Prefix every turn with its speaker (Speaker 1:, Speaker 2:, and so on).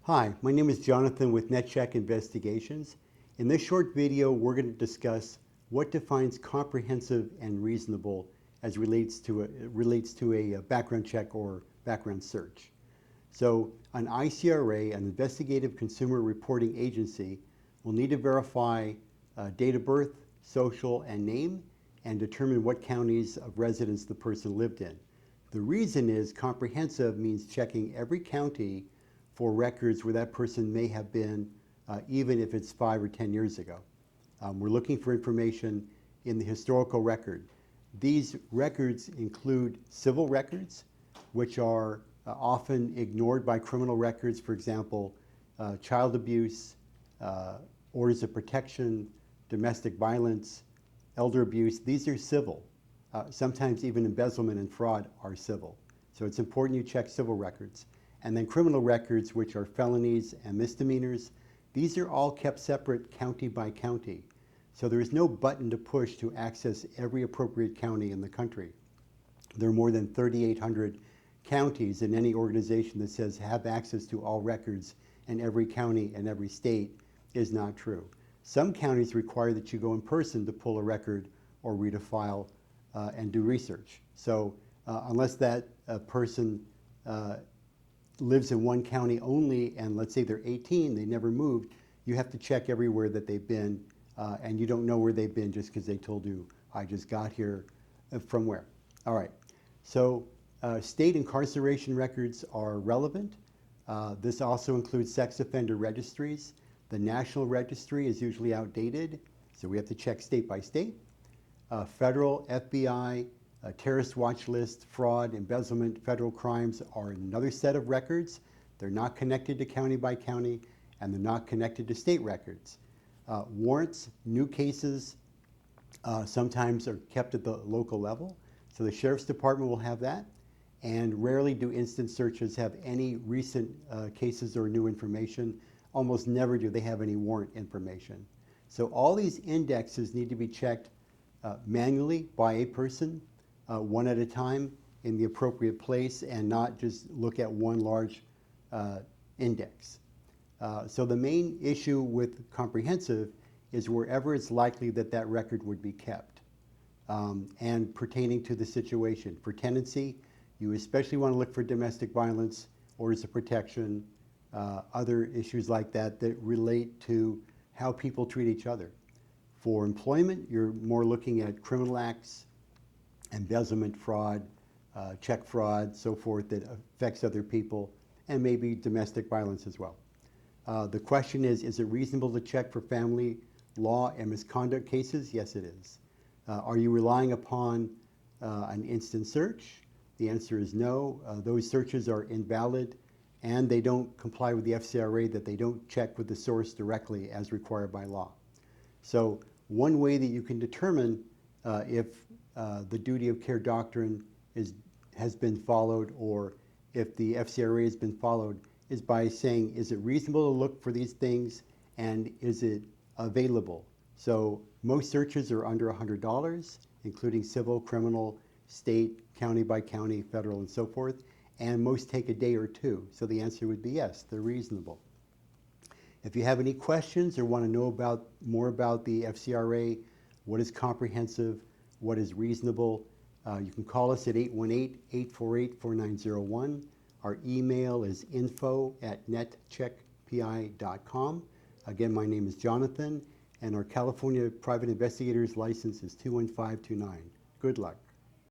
Speaker 1: Hi, my name is Jonathan with NetCheck Investigations. In this short video, we're going to discuss what defines comprehensive and reasonable as relates to a background check or background search. So an ICRA, an Investigative Consumer Reporting Agency, will need to verify date of birth, social, and name, and determine what counties of residence the person lived in. The reason is comprehensive means checking every county for records where that person may have been, even if it's 5 or 10 years ago. We're looking for information in the historical record. These records include civil records, which are often ignored by criminal records. For example, child abuse, orders of protection, domestic violence, elder abuse. These are civil. Sometimes even embezzlement and fraud are civil. So it's important you check civil records. And then criminal records, which are felonies and misdemeanors. These are all kept separate county by county. So there is no button to push to access every appropriate county in the country. There are more than 3,800 counties, and any organization that says have access to all records in every county and every state is not true. Some counties require that you go in person to pull a record or read a file and do research. So unless that person lives in one county only, and let's say they're 18, they never moved, you have to check everywhere that they've been, and you don't know where they've been just because they told you, I just got here. From where? All right, so state incarceration records are relevant. This also includes sex offender registries. The national registry is usually outdated, so we have to check state by state. Federal, FBI, terrorist watch list, fraud, embezzlement, federal crimes are another set of records. They're not connected to county by county, and they're not connected to state records. Warrants, new cases, sometimes are kept at the local level. So the Sheriff's Department will have that, and rarely do instant searches have any recent cases or new information. Almost never do they have any warrant information. So all these indexes need to be checked manually by a person, one at a time in the appropriate place, and not just look at one large index. So the main issue with comprehensive is wherever it's likely that that record would be kept, and pertaining to the situation. For tenancy, you especially want to look for domestic violence, orders of protection, other issues like that that relate to how people treat each other. For employment, you're more looking at criminal acts, embezzlement, fraud, check fraud, so forth, that affects other people, and maybe domestic violence as well. The question is it reasonable to check for family law and misconduct cases? Yes, it is. Are you relying upon an instant search? The answer is no. Those searches are invalid, and they don't comply with the FCRA, that they don't check with the source directly as required by law. So one way that you can determine if the duty of care doctrine has been followed, or if the FCRA has been followed, is by saying, is it reasonable to look for these things, and is it available? So most searches are under $100, including civil, criminal, state, county by county, federal, and so forth, and most take a day or two. So the answer would be yes, they're reasonable. If you have any questions or want to know more about the FCRA, what is comprehensive, what is reasonable, you can call us at 818-848-4901. Our email is info@netcheckpi.com. Again, my name is Jonathan, and our California Private Investigator's license is 21529. Good luck.